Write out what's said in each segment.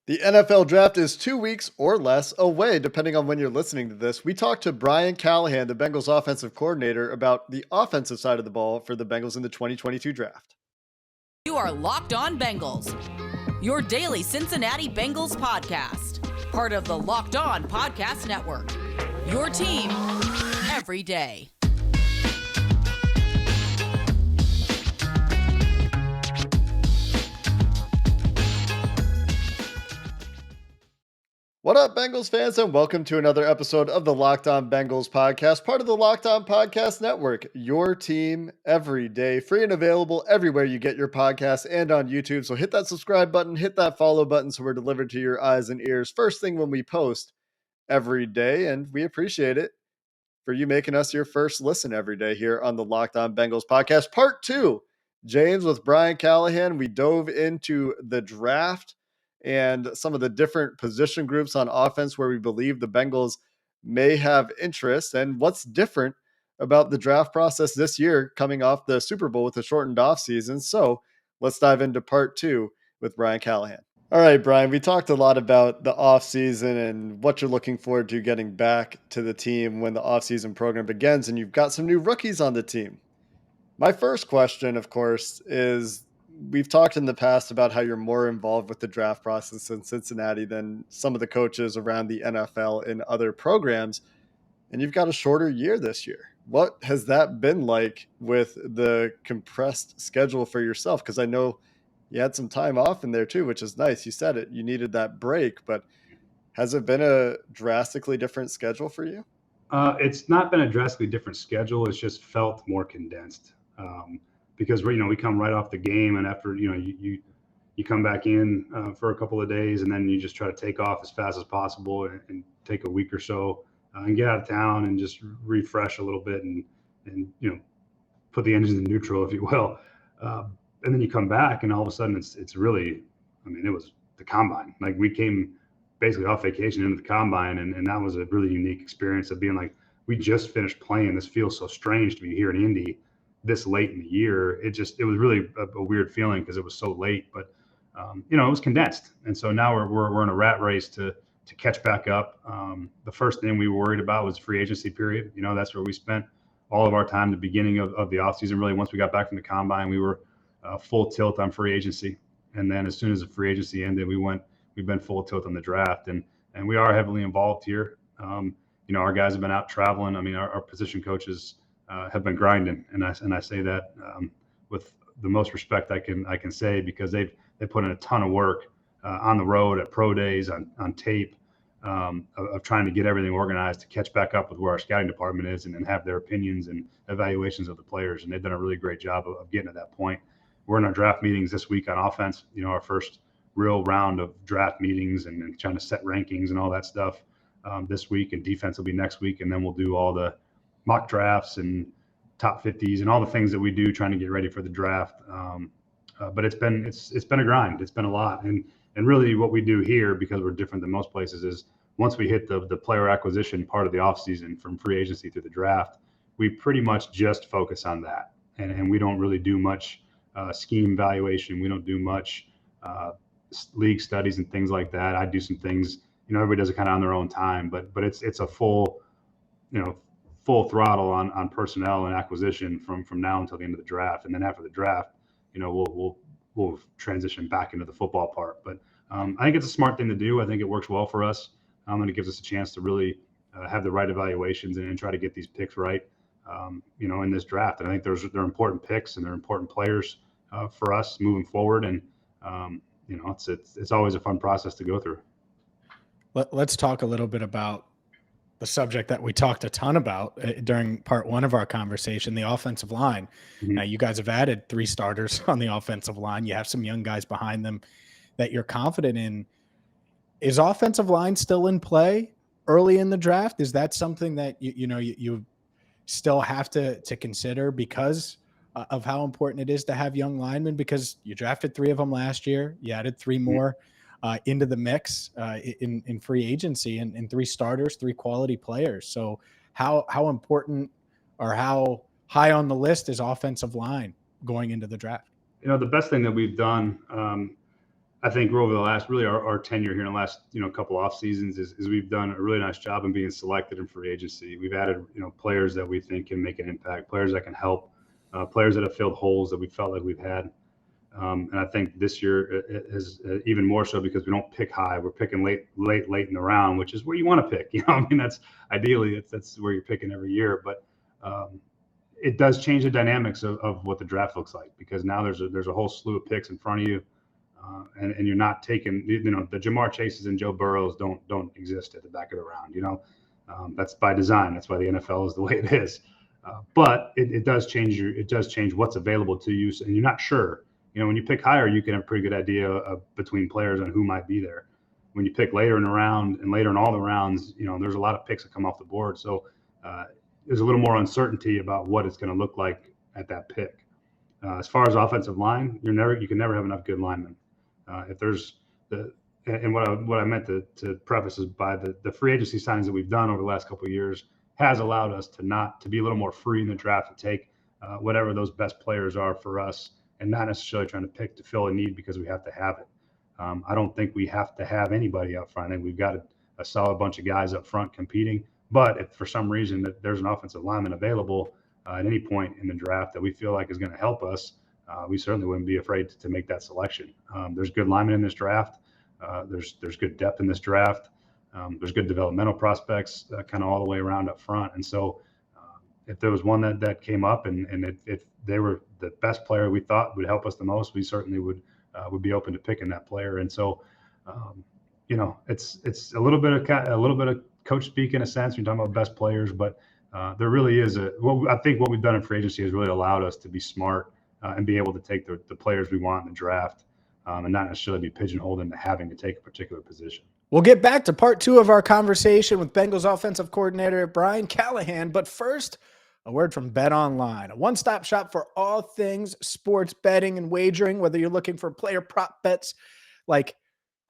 The NFL draft is 2 weeks or less away, depending on when you're listening to this. We talked to Brian Callahan, the Bengals offensive coordinator, about the offensive side of the ball for the Bengals in the 2022 draft. You are Locked On Bengals, your daily Cincinnati Bengals podcast, part of the Locked On Podcast Network, your team every day. What up, Bengals fans, and welcome to another episode of the Locked On Bengals podcast, part of the Locked On Podcast Network, your team every day, free and available everywhere you get your podcasts and on YouTube. So hit that subscribe button, hit that follow button so we're delivered to your eyes and ears first thing when we post every day, and we appreciate it for you making us your first listen every day here on the Locked On Bengals podcast. Part 2, James with Brian Callahan. We dove into the draft and some of the different position groups on offense where we believe the Bengals may have interest and what's different about the draft process this year coming off the Super Bowl with a shortened offseason. So let's dive into part 2 with Brian Callahan. All right, Brian, we talked a lot about the offseason and what you're looking forward to getting back to the team when the offseason program begins, and you've got some new rookies on the team. My first question, of course, is we've talked in the past about how you're more involved with the draft process in Cincinnati than some of the coaches around the NFL in other programs, and you've got a shorter year this year. What has that been like with the compressed schedule for yourself? Because I know you had some time off in there too, which is nice. You said it, you needed that break, but has it been a drastically different schedule for you? It's not been a drastically different schedule. It's just felt more condensed because we come right off the game, and after you come back in for a couple of days, and then you just try to take off as fast as possible and take a week or so and get out of town and just refresh a little bit and put the engines in neutral, if you will. And then you come back, and all of a sudden it's really, it was the combine. Like, we came basically off vacation into the combine, and that was a really unique experience of being like, we just finished playing. This feels so strange to be here in Indy this late in the year. It was really a weird feeling because it was so late, but it was condensed. And so now we're in a rat race to catch back up. The first thing we were worried about was free agency period. That's where we spent all of our time, the beginning of the offseason. Really, once we got back from the combine, we were full tilt on free agency. And then as soon as the free agency ended, we've been full tilt on the draft, and we are heavily involved here. Our guys have been out traveling. Our position coaches have been grinding, and I say that with the most respect I can say, because they put in a ton of work on the road, at pro days, on tape, of trying to get everything organized to catch back up with where our scouting department is, and have their opinions and evaluations of the players. And they've done a really great job of getting to that point. We're in our draft meetings this week on offense, our first real round of draft meetings and trying to set rankings and all that stuff this week, and defense will be next week. And then we'll do all the mock drafts and top 50s and all the things that we do trying to get ready for the draft. But it's been a grind. It's been a lot. And really what we do here, because we're different than most places, is once we hit the player acquisition part of the offseason from free agency through the draft, we pretty much just focus on that. And we don't really do much scheme evaluation. We don't do much league studies and things like that. I do some things, everybody does it kind of on their own time, but it's a full throttle on personnel and acquisition from now until the end of the draft. And then after the draft, we'll transition back into the football part. But I think it's a smart thing to do. I think it works well for us. And it gives us a chance to really have the right evaluations and try to get these picks right, in this draft. And I think they're important picks, and they're important players for us moving forward. And, it's always a fun process to go through. Let's talk a little bit about the subject that we talked a ton about during part 1 of our conversation, the offensive line. Mm-hmm. Now, you guys have added 3 starters on the offensive line. You have some young guys behind them that you're confident in. Is offensive line still in play early in the draft? Is that something that you still have to consider because of how important it is to have young linemen? Because you drafted 3 of them last year. You added 3 more into the mix in free agency, and 3 starters, 3 quality players. So how important or how high on the list is offensive line going into the draft? The best thing that we've done I think over the last, really our tenure here in the last, couple off seasons is we've done a really nice job in being selected in free agency. We've added, players that we think can make an impact, players that can help, players that have filled holes that we felt like we've had. And I think this year it is even more so because we don't pick high. We're picking late in the round, which is where you want to pick. That's ideally that's where you're picking every year. But it does change the dynamics of what the draft looks like, because now there's a whole slew of picks in front of you, and you're not taking, the Jamar Chases and Joe Burrows don't exist at the back of the round. That's by design. That's why the NFL is the way it is. But it does change what's available to you, and you're not sure. When you pick higher, you can have a pretty good idea between players on who might be there. When you pick later in the round and later in all the rounds, there's a lot of picks that come off the board. So there's a little more uncertainty about what it's going to look like at that pick. As far as offensive line, you can never have enough good linemen. If there's and what I meant to preface is by the free agency signings that we've done over the last couple of years has allowed us to be a little more free in the draft, to take whatever those best players are for us, and not necessarily trying to pick to fill a need because we have to have it. I don't think we have to have anybody up front. I think we've got a solid bunch of guys up front competing. But if for some reason that there's an offensive lineman available at any point in the draft that we feel like is going to help us, we certainly wouldn't be afraid to make that selection. There's good linemen in this draft. There's good depth in this draft. There's good developmental prospects kind of all the way around up front. And so if there was one that came up and if they were the best player we thought would help us the most, we certainly would be open to picking that player. And so, it's a little bit of coach speak in a sense. You're talking about best players, but there really is I think what we've done in free agency has really allowed us to be smart and be able to take the players we want in the draft, and not necessarily be pigeonholed into having to take a particular position. We'll get back to part 2 of our conversation with Bengals offensive coordinator Brian Callahan, but first, a word from BetOnline, a one-stop shop for all things sports betting and wagering, whether you're looking for player prop bets like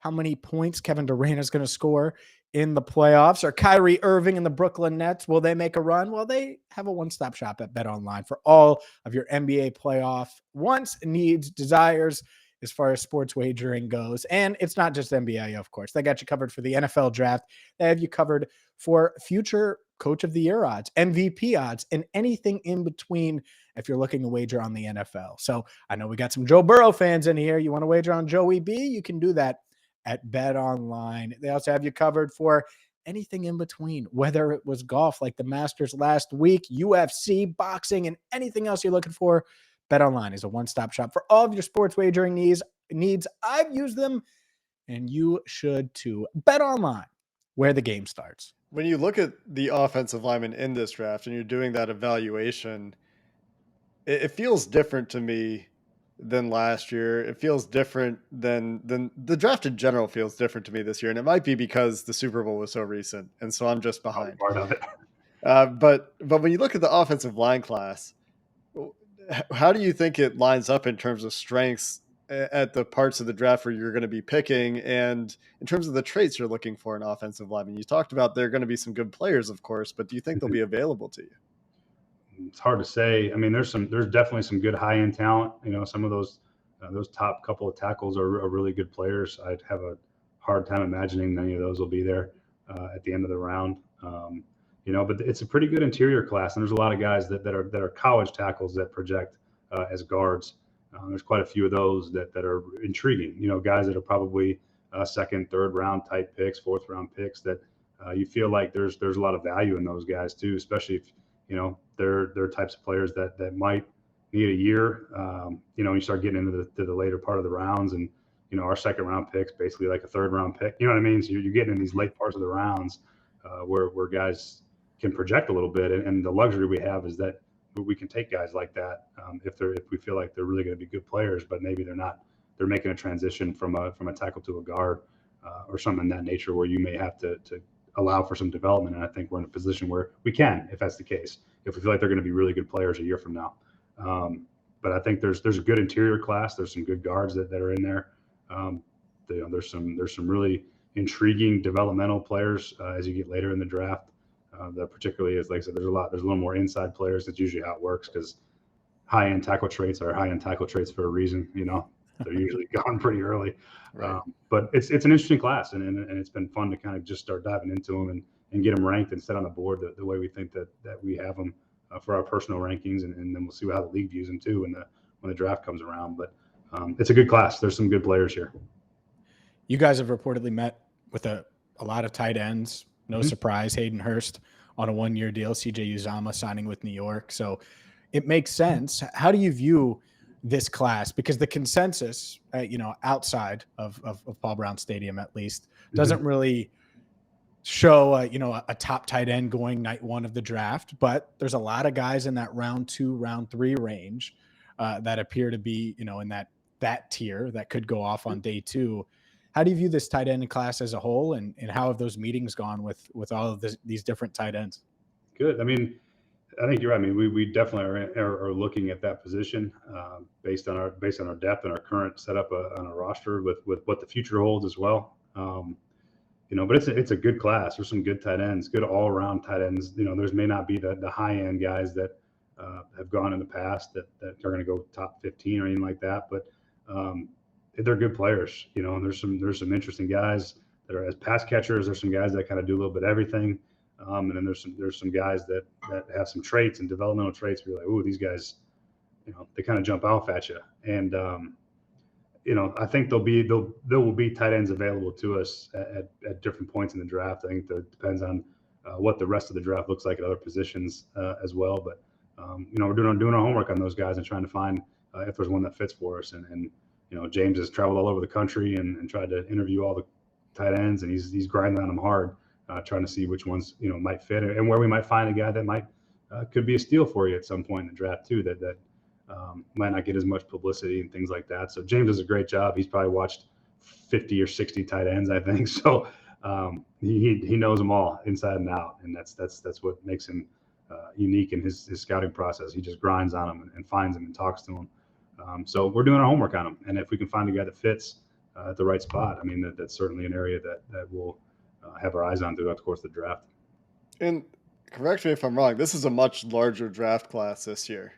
how many points Kevin Durant is going to score in the playoffs, or Kyrie Irving and the Brooklyn Nets, will they make a run? Well, they have a one-stop shop at BetOnline for all of your NBA playoff wants, needs, desires as far as sports wagering goes. And it's not just NBA, of course. They got you covered for the NFL draft. They have you covered for future Coach of the Year odds, MVP odds, and anything in between if you're looking to wager on the NFL. So I know we got some Joe Burrow fans in here. You want to wager on Joey B? You can do that at BetOnline. They also have you covered for anything in between, whether it was golf like the Masters last week, UFC, boxing, and anything else you're looking for. BetOnline is a one-stop shop for all of your sports wagering needs. I've used them, and you should too. BetOnline, where the game starts. When you look at the offensive lineman in this draft and you're doing that evaluation, it feels different to me than last year. It feels different than the draft in general feels different to me this year. And it might be because the Super Bowl was so recent. And so I'm just behind. Part of it. But when you look at the offensive line class, how do you think it lines up in terms of strengths at the parts of the draft where you're going to be picking, and in terms of the traits you're looking for in offensive linemen? You talked about there are going to be some good players, of course, but do you think they'll be available to you? It's hard to say. I mean, there's definitely some good high-end talent. Some of those top couple of tackles are really good players. I'd have a hard time imagining many of those will be there at the end of the round. But it's a pretty good interior class, and there's a lot of guys that are college tackles that project as guards. There's quite a few of those that are intriguing. Guys that are probably second, third round type picks, fourth round picks that you feel like there's a lot of value in those guys too, especially if they're types of players that might need a year. You start getting into the later part of the rounds, and our second round picks basically like a third round pick. You know what I mean? So you're getting in these late parts of the rounds where guys can project a little bit, and the luxury we have is that we can take guys like that if we feel like they're really going to be good players, but maybe they're not. They're making a transition from a tackle to a guard or something in that nature, where you may have to allow for some development. And I think we're in a position where we can, if that's the case, if we feel like they're going to be really good players a year from now. But I think there's a good interior class. There's some good guards that are in there. There's some really intriguing developmental players as you get later in the draft. That particularly is, like I said, there's a little more inside players. That's usually how it works, because high-end tackle traits are high-end tackle traits for a reason. they're usually gone pretty early. Right. But it's an interesting class, and it's been fun to kind of just start diving into them and get them ranked and set on the board the way we think that we have them for our personal rankings, and then we'll see how the league views them too when the draft comes around. But it's a good class. There's some good players here. You guys have reportedly met with a lot of tight ends. No surprise, Hayden Hurst on a 1-year deal, CJ Uzama signing with New York. So it makes sense. How do you view this class? Because the consensus, outside of Paul Brown Stadium at least, doesn't really show a top tight end going night one of the draft. But there's a lot of guys in that round 2, round 3 range that appear to be in that tier that could go off on day 2. How do you view this tight end class as a whole, and how have those meetings gone with all of these different tight ends? Good. I mean, I think you're right. I mean, we definitely are looking at that position based on our depth and our current setup on our roster with what the future holds as well. But it's a good class. There's some good tight ends, good all around tight ends. There's may not be the high end guys that have gone in the past that are going to go top 15 or anything like that, but they're good players. And there's some interesting guys that are as pass catchers. There's some guys that kind of do a little bit of everything. And then there's some guys that have some traits and developmental traits where you're like, oh, these guys, they kind of jump off at you. And I think there will be tight ends available to us at different points in the draft. I think that depends on what the rest of the draft looks like at other positions as well. But we're doing our homework on those guys and trying to find if there's one that fits for us. And James has traveled all over the country and tried to interview all the tight ends, and he's grinding on them hard. Trying to see which ones might fit and where we might find a guy that might could be a steal for you at some point in the draft too that might not get as much publicity and things like that. So James does a great job. He's probably watched 50 or 60 tight ends, I think. So he knows them all inside and out, and that's what makes him unique in his scouting process. He just grinds on them and finds them and talks to them. So we're doing our homework on them, and if we can find a guy that fits at the right spot, I mean that's certainly an area that we'll have our eyes on throughout the course of the draft. And correct me if I'm wrong, this is a much larger draft class this year.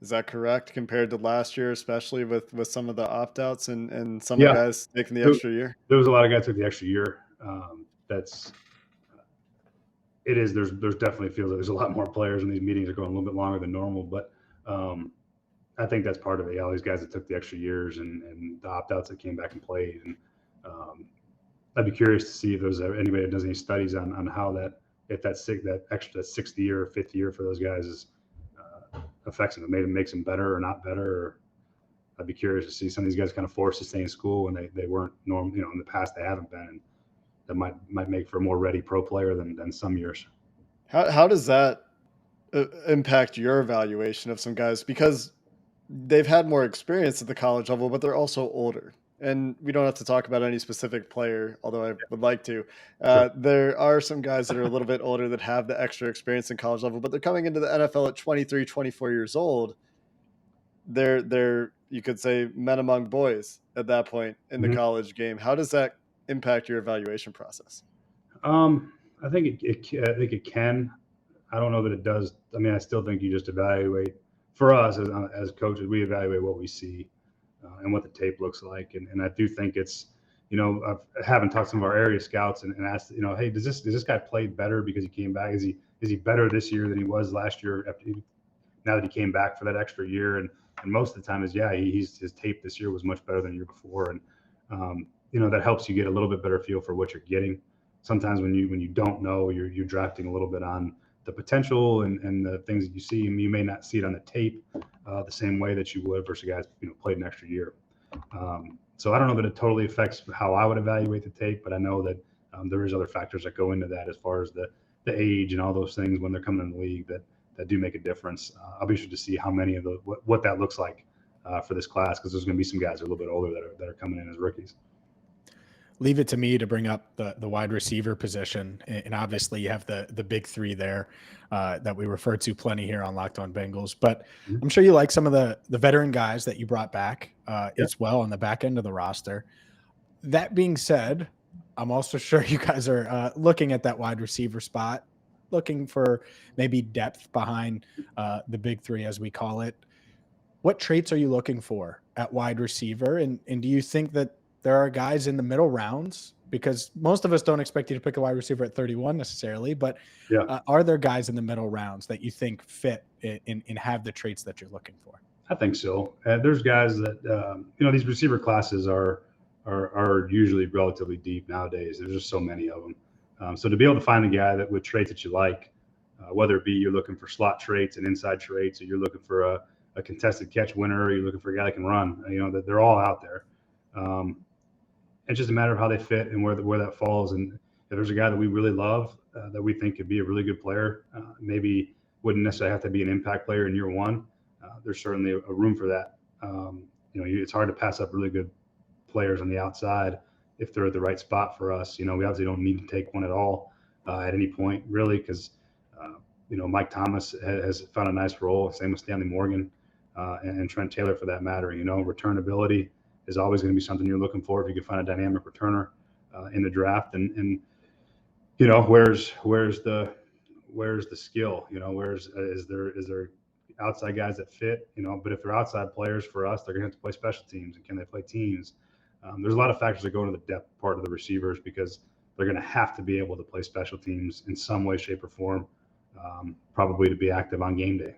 Is that correct compared to last year, especially with some of the opt-outs and some of the guys taking the extra year? There was a lot of guys who took the extra year. There's definitely feels like there's a lot more players, and these meetings are going a little bit longer than normal. But I think that's part of it. All these guys that took the extra years and the opt-outs that came back and played. And I'd be curious to see if there's anybody that does any studies on how that sixth year or fifth year for those guys is affects them. Maybe makes them better or not better. Or I'd be curious to see some of these guys kind of forced to stay in school when they weren't normal. In the past they haven't been, and that might make for a more ready pro player than some years. How does that impact your evaluation of some guys? Because they've had more experience at the college level, but they're also older. And we don't have to talk about any specific player, although I would like to. Sure. There are some guys that are a little bit older that have the extra experience in college level, but they're coming into the NFL at 23, 24 years old. They're you could say men among boys at that point in the college game. How does that impact your evaluation process? I think it can. I don't know that it does. I mean, I still think you just evaluate. For us as coaches, we evaluate what we see and what the tape looks like. And I do think it's, I haven't talked to some of our area scouts and asked, hey, does this guy play better because he came back? Is he better this year than he was last year now that he came back for that extra year? And most of the time is, his tape this year was much better than the year before. And, that helps you get a little bit better feel for what you're getting. Sometimes when you don't know, you're drafting a little bit on the potential and the things that you see, and you may not see it on the tape the same way that you would versus guys played an extra year. So I don't know that it totally affects how I would evaluate the tape, but I know that there is other factors that go into that as far as the age and all those things when they're coming in the league that do make a difference. I'll be interested to see how many of what that looks like for this class, because there's going to be some guys that are a little bit older that are coming in as rookies. Leave it to me to bring up the wide receiver position. And obviously you have the big three there that we refer to plenty here on Locked On Bengals. But I'm sure you like some of the veteran guys that you brought back as well on the back end of the roster. That being said, I'm also sure you guys are looking at that wide receiver spot, looking for maybe depth behind the big three, as we call it. what traits are you looking for at wide receiver? And do you think that there are guys in the middle rounds, because most of us don't expect you to pick a wide receiver at 31 necessarily, but are there guys in the middle rounds that you think fit and have the traits that you're looking for? I think so. There's guys that, these receiver classes are usually relatively deep nowadays. There's just so many of them. So to be able to find a guy that with traits that you like, whether it be you're looking for slot traits and inside traits, or you're looking for a contested catch winner, or you're looking for a guy that can run, that they're all out there. It's just a matter of how they fit and where that falls. And if there's a guy that we really love, that we think could be a really good player, maybe wouldn't necessarily have to be an impact player in year one. There's certainly a room for that. It's hard to pass up really good players on the outside if they're at the right spot for us. We obviously don't need to take one at all at any point, really, because Mike Thomas has found a nice role. Same with Stanley Morgan and Trent Taylor, for that matter. Returnability is always going to be something you're looking for if you can find a dynamic returner in the draft. And where's the skill? Is there outside guys that fit? But if they're outside players for us, they're going to have to play special teams, and can they play teams? There's a lot of factors that go into the depth part of the receivers, because they're going to have to be able to play special teams in some way, shape, or form, probably to be active on game day.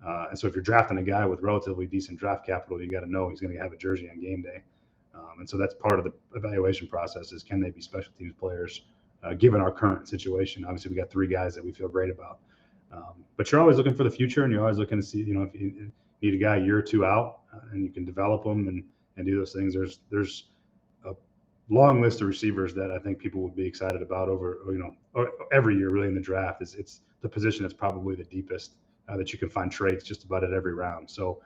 And so if you're drafting a guy with relatively decent draft capital, you got to know he's going to have a jersey on game day. And so that's part of the evaluation process, is can they be special teams players, given our current situation. Obviously, we got 3 guys that we feel great about. But you're always looking for the future, and you're always looking to see, if you need a guy a year or 2 out, and you can develop them and do those things. There's a long list of receivers that I think people would be excited about over every year, really, in the draft. It's the position that's probably the deepest that you can find traits just about at every round. So,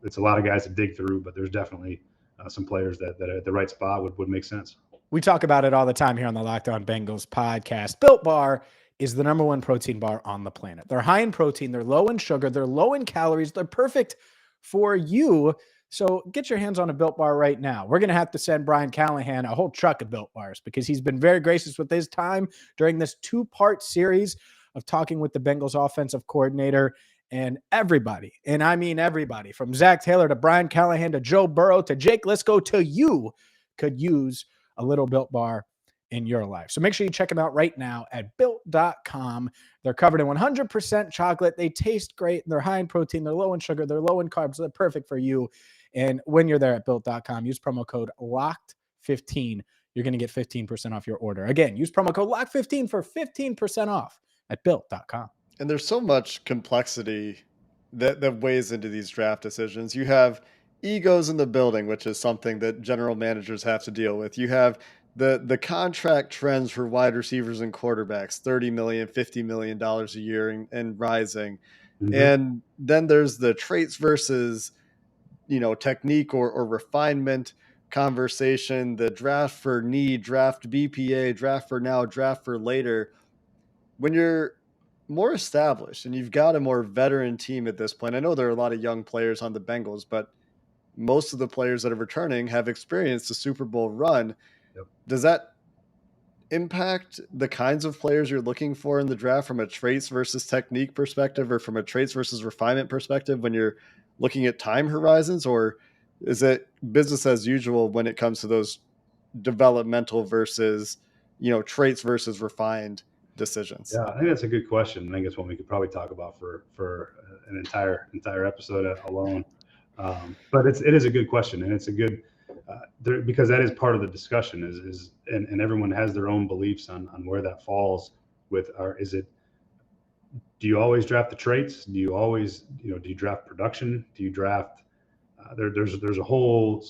it's a lot of guys to dig through, but there's definitely some players that at the right spot would make sense. We talk about it all the time here on the Locked On Bengals podcast. Built Bar is the #1 protein bar on the planet. They're high in protein, they're low in sugar, they're low in calories, they're perfect for you. So get your hands on a Built Bar right now. We're going to have to send Brian Callahan a whole truck of Built Bars, because he's been very gracious with his time during this 2-part series of talking with the Bengals offensive coordinator. And everybody, and I mean everybody, from Zach Taylor to Brian Callahan to Joe Burrow to Jake Liscow to you, could use a little Built Bar in your life. So make sure you check them out right now at built.com. They're covered in 100% chocolate. They taste great. They're high in protein. They're low in sugar. They're low in carbs. So they're perfect for you. And when you're there at built.com, use promo code LOCKED15. You're going to get 15% off your order. Again, use promo code LOCKED15 for 15% off at built.com. And there's so much complexity that weighs into these draft decisions. You have egos in the building, which is something that general managers have to deal with. You have the contract trends for wide receivers and quarterbacks, $30 million, $50 million a year and rising. Mm-hmm. And then there's the traits versus, technique or refinement conversation, the draft for need, draft BPA, draft for now, draft for later. When you're more established and you've got a more veteran team at this point, I know there are a lot of young players on the Bengals, but most of the players that are returning have experienced a Super Bowl run. Yep. Does that impact the kinds of players you're looking for in the draft from a traits versus technique perspective, or from a traits versus refinement perspective when you're looking at time horizons? Or is it business as usual when it comes to those developmental versus, traits versus refined decisions? Yeah, I think that's a good question. I think it's one we could probably talk about for an entire episode alone. But it is a good question, and it's a good because that is part of the discussion and everyone has their own beliefs on where that falls with do you always draft the traits? Do you always, do you draft production? Do you draft, there's a whole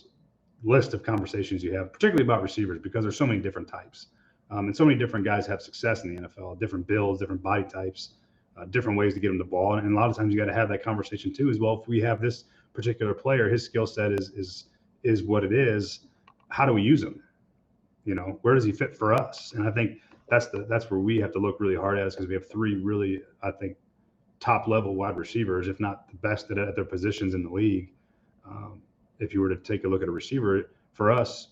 list of conversations you have, particularly about receivers, because there's so many different types. And so many different guys have success in the NFL, different builds, different body types, different ways to get them the ball. And a lot of times you got to have that conversation too, as well. If we have this particular player, his skill set is what it is. How do we use him? Where does he fit for us? And I think that's where we have to look really hard at, because we have 3 really, I think, top level wide receivers, if not the best at their positions in the league. If you were to take a look at a receiver, for us,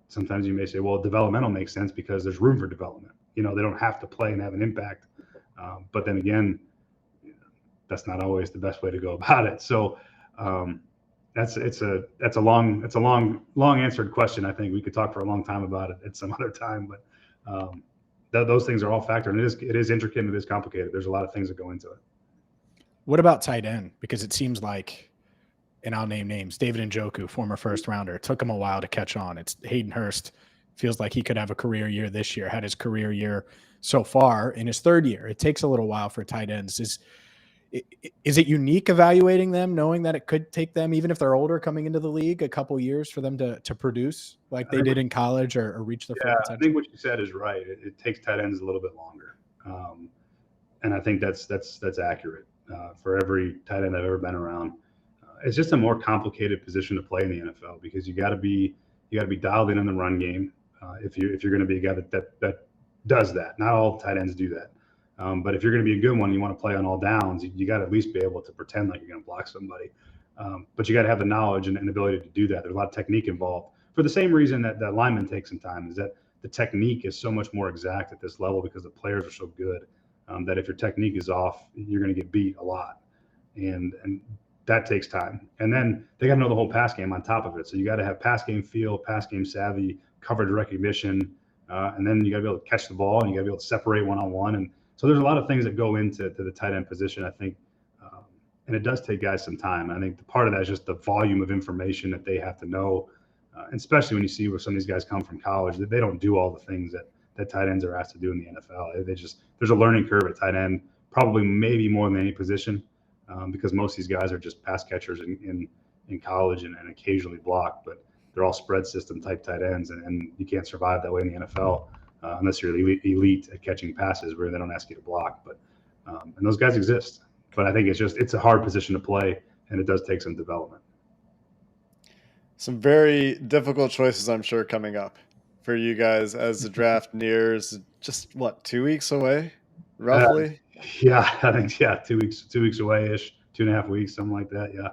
sometimes you may say, well, developmental makes sense because there's room for development. They don't have to play and have an impact. But then again, that's not always the best way to go about it. So that's a long answered question. I think we could talk for a long time about it at some other time, but those things are all factored. And it is intricate and it is complicated. There's a lot of things that go into it. What about tight end? Because it seems like, and I'll name names, David Njoku, former first rounder. It took him a while to catch on. It's Hayden Hurst. Feels like he could have a career year this year, had his career year so far in his third year. It takes a little while for tight ends. Is it unique evaluating them, knowing that it could take them, even if they're older, coming into the league, a couple years for them to produce like they did in college or reach their full potential? I think what you said is right. It takes tight ends a little bit longer. And I think that's accurate for every tight end I've ever been around. It's just a more complicated position to play in the NFL because you got to be dialed in the run game if you're going to be a guy that does that. Not all tight ends do that, but if you're going to be a good one, you want to play on all downs. You got to at least be able to pretend like you're going to block somebody, but you got to have the knowledge and ability to do that. There's a lot of technique involved. For the same reason that linemen take some time, is that the technique is so much more exact at this level because the players are so good that if your technique is off, you're going to get beat a lot, and that takes time. And then they got to know the whole pass game on top of it. So you got to have pass game feel, pass game savvy, coverage recognition, and then you got to be able to catch the ball and you got to be able to separate one-on-one. And so there's a lot of things that go into the tight end position, I think, and it does take guys some time. I think the part of that is just the volume of information that they have to know, and especially when you see where some of these guys come from college, that they don't do all the things that tight ends are asked to do in the NFL. There's a learning curve at tight end, probably maybe more than any position. Because most of these guys are just pass catchers in college and occasionally block, but they're all spread system type tight ends, and you can't survive that way in the NFL unless you're elite at catching passes where they don't ask you to block. But and those guys exist, but I think it's a hard position to play, and it does take some development. Some very difficult choices, I'm sure, coming up for you guys as the draft nears. Just 2 weeks away, roughly. Yeah, I think 2 weeks away-ish, 2.5 weeks, something like that. Yeah.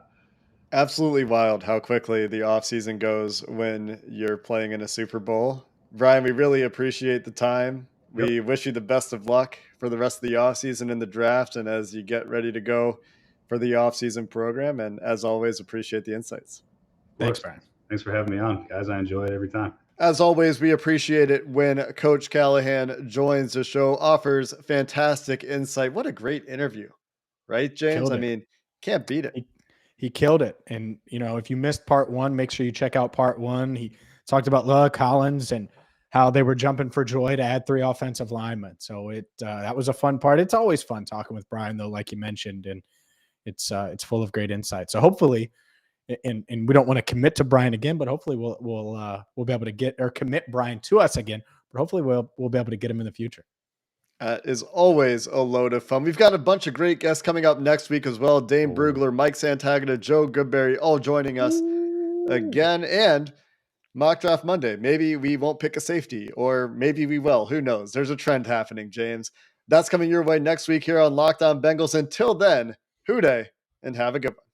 Absolutely wild how quickly the offseason goes when you're playing in a Super Bowl. Brian, we really appreciate the time. We wish you the best of luck for the rest of the offseason in the draft and as you get ready to go for the offseason program. And as always, appreciate the insights. Thanks, Brian. Thanks for having me on, guys. I enjoy it every time. As always, we appreciate it when Coach Callahan joins the show, offers fantastic insight. What a great interview, right, James? I mean, can't beat it. He killed it. And, if you missed part one, make sure you check out part one. He talked about Luck, Collins, and how they were jumping for joy to add 3 offensive linemen. So that was a fun part. It's always fun talking with Brian, though, like you mentioned, and it's full of great insight. So hopefully, and we don't want to commit to Brian again, but hopefully we'll be able to get or commit Brian to us again. But hopefully we'll be able to get him in the future. Is always a load of fun. We've got a bunch of great guests coming up next week as well. Dane Brugler, Mike Santagata, Joe Goodberry, all joining us again. And Mock Draft Monday. Maybe we won't pick a safety, or maybe we will. Who knows? There's a trend happening, James. That's coming your way next week here on Locked On Bengals. Until then, hoo-day, and have a good one.